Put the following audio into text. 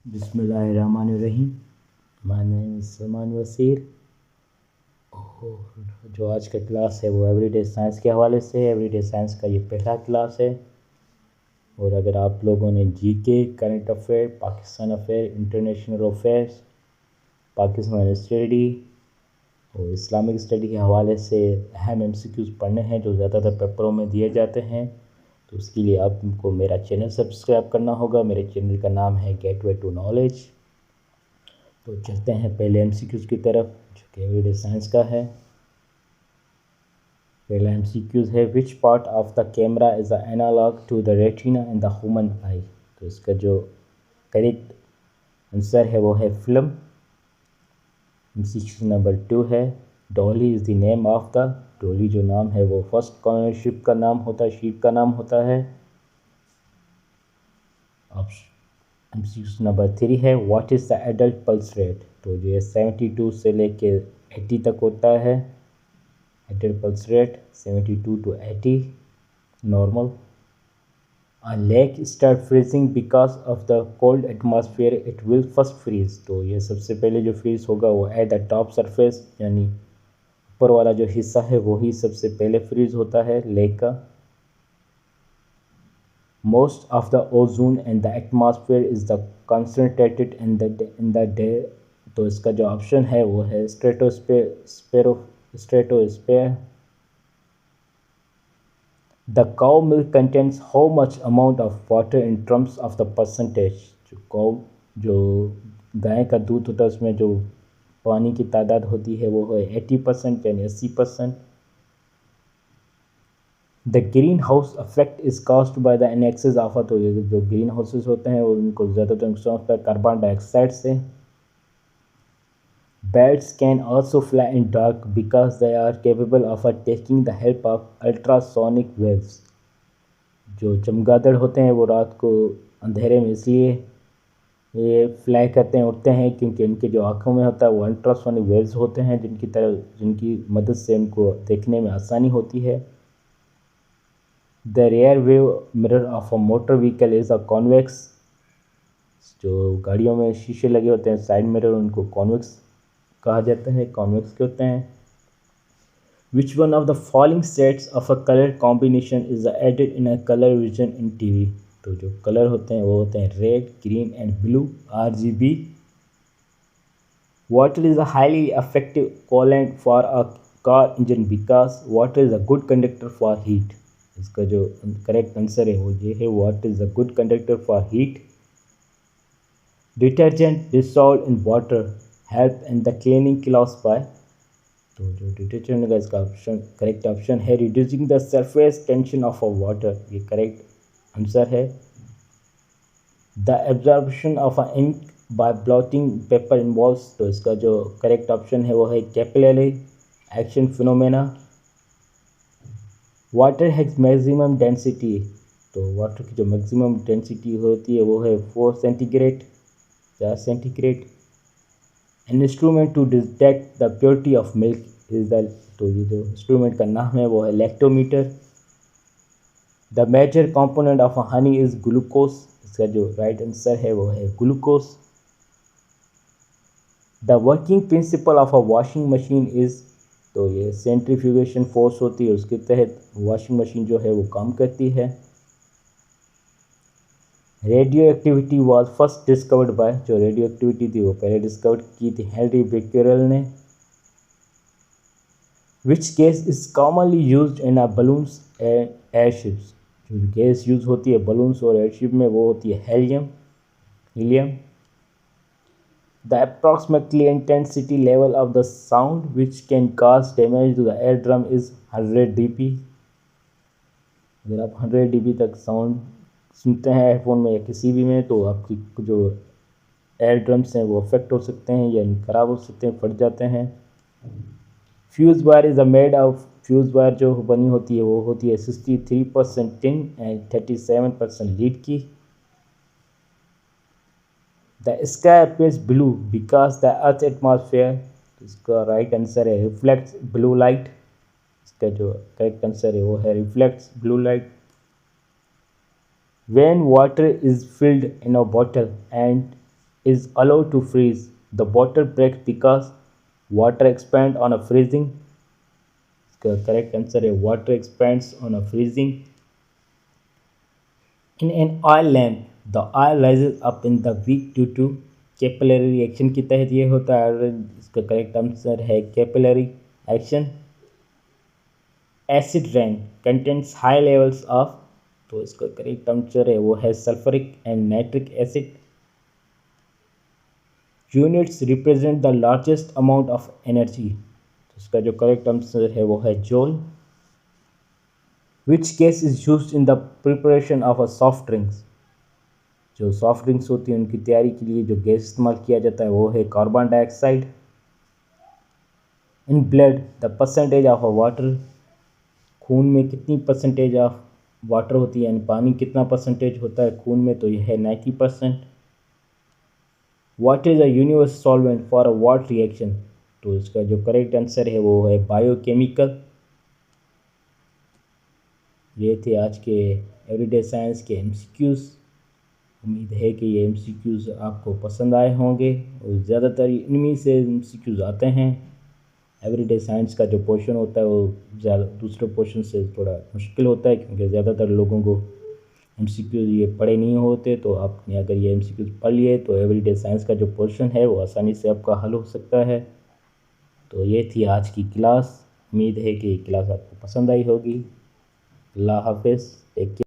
बिस्मिल्लाहिर्रहमानिर्रहीम। My name is Salman Wasir. और जो आज का क्लास है वो एवरीडे साइंस के हवाले से है। एवरीडे साइंस का ये पहला क्लास है। और अगर आप लोगों ने GK, current affair, Pakistan affair, international affairs, Pakistan study और इस्लामिक स्टडी के हवाले से अहम एमसीक्यूज़ पढ़ने हैं जो ज़्यादातर पेपरों में दिए जाते हैं, तो उसके लिए आपको मेरा चैनल सब्सक्राइब करना होगा। मेरे चैनल का नाम है गेटवे टू नॉलेज। तो चलते हैं पहले एमसीक्यूज़ की तरफ, जो कि एवरीडे साइंस का है। पहला एमसीक्यूज़ है, which part of the camera is the analogue to the retina in the human eye. तो इसका जो करेक्ट आंसर है वो है फिल्म। एमसीक्यू नंबर 2 है, Dolly is the name of the. Dolly जो नाम है वो फर्स्ट कॉर्नर शिप का नाम होता है, शिप का नाम होता है। एमसीक्यू नंबर 3 है, what is the adult pulse rate. तो ये 72 से लेके 80 तक होता है। Adult pulse rate 72 to 80 normal. A lake start freezing because of the cold atmosphere, it will first freeze। तो ये सबसे पहले जो फ्रीज होगा वो एट द टॉप सरफेस, यानी ऊपर वाला जो हिस्सा है वही सबसे पहले फ्रीज होता है लेक का। Most of the ozone and the atmosphere is the concentrated in the day. तो इसका जो ऑप्शन है वो है stratosphere. The cow milk contains how much amount of water in terms of the percentage। जो गाय का दूध होता है उसमें जो पानी की तादाद होती है वो है 80%, यानी 80%। The greenhouse effect is caused by the excess of. तो ये जो ग्रीन हाउसेस होते हैं उनको ज़्यादातर नुकसान होता है कार्बन डाइऑक्साइड से। Birds can also fly in dark because they are capable of taking the help of ultrasonic waves। जो चमगादड़ होते हैं वो रात को अंधेरे में इसलिए ये फ्लाई करते हैं, उड़ते हैं, क्योंकि उनके जो आँखों में होता है वो अल्ट्रासोनिक वेव्स होते हैं जिनकी मदद से उनको देखने में आसानी होती है। The rear view mirror of a motor vehicle is a convex. जो गाड़ियों में शीशे लगे होते हैं साइड मिरर, उनको कॉन्वेक्स कहा जाता है, कॉन्वेक्स के होते हैं। Which one of the following sets of a colour combination is added in a colour vision in TV. तो जो कलर होते हैं वो होते हैं red, green and blue, RGB। Water is a highly effective coolant for a car engine because water is a good conductor for heat. इसका जो correct answer है वो ये है, water is a good conductor for heat. Detergent dissolve in water help in the cleaning clothes by. तो जो detergent का इसका ऑप्शन करेक्ट ऑप्शन है reducing the surface tension of a water, ये करेक्ट आंसर है। The absorption of a ink by blotting paper involves. तो इसका जो करेक्ट ऑप्शन है वो है capillary action phenomena. Water has maximum density. तो वाटर की जो मैक्सिमम डेंसिटी होती है वो है 4 centigrade, 4 centigrade. An instrument to detect the purity of milk is the. तो ये जो इंस्ट्रूमेंट का नाम है वो है lactometer. The major component of honey is glucose. इसका जो राइट आंसर है वो है glucose. The working principle of a washing machine is. तो ये सेंट्रीफ्यूगेशन फोर्स होती है, उसके तहत वॉशिंग मशीन जो है वो काम करती है। Radio activity was first discovered by. जो रेडियो एक्टिविटी थी वो पहले डिस्कवर की थी हेनरी बेक्यूरेल ने। Which gas is commonly use in a balloons and airships. जो गैस यूज होती है बलून्स और एयरशिप में वो होती है helium. The approximately intensity level of the sound which can cause damage to the eardrum is 100 dB। अगर आप 100 dB तक साउंड सुनते हैं हेडफोन में या किसी भी में, तो आपकी जो एयर ड्रम्स हैं वो अफेक्ट हो सकते हैं, यानी ख़राब हो सकते हैं, फट जाते हैं। Fuse wire is a made of. Fuse wire जो बनी होती है वो होती है 63% टिन एंड 37% लीड की। The sky appears blue because the earth atmosphere. इसका राइट आंसर है रिफ्लेक्ट्स ब्लू लाइट। इसका जो करेक्ट आंसर है वो है reflects blue light. When water is filled in a bottle and is allowed to freeze. The bottle breaks because water expands on a freezing. इसका correct answer है water expands on a freezing. In an oil lamp, the oil rises up in the wick due to capillary reaction के तहत ये होता है और इसका correct answer है capillary action. Acid rain contains high levels of, तो इसका करेक्ट आंसर है वो है sulphuric and nitric acid. Units represent the largest amount of energy, तो इसका जो करेक्ट आंसर है वो है joule. Which gas is used in the preparation of a soft drinks, जो सॉफ्ट ड्रिंक्स होती हैं उनकी तैयारी के लिए जो गैस इस्तेमाल किया जाता है वो है carbon dioxide. In blood the percentage of a water, खून में कितनी परसेंटेज ऑफ वाटर होती है यानी पानी कितना परसेंटेज होता है खून में, तो यह है 90%. What is a universal solvent for a what reaction, तो इसका जो करेक्ट आंसर है वो है बायोकेमिकल. ये थे आज के एवरीडे साइंस के एमसीक्यूज़. उम्मीद है कि ये एमसीक्यूज़ आपको पसंद आए होंगे और ज़्यादातर इनमें से एमसीक्यूज़ आते हैं. एवरीडे साइंस का जो पोर्शन होता है वो ज़्यादा दूसरे पोर्शन से थोड़ा मुश्किल होता है क्योंकि ज़्यादातर लोगों को एमसीक्यूज़ ये पढ़े नहीं होते. तो आपने अगर ये एमसीक्यूज़ पढ़ लिए तो एवरीडे साइंस का जो पोर्शन है वो आसानी से आपका हल हो सकता है. तो ये थी आज की क्लास. उम्मीद है कि क्लास आपको पसंद आई होगी. अल्लाह हाफिज़. Take care.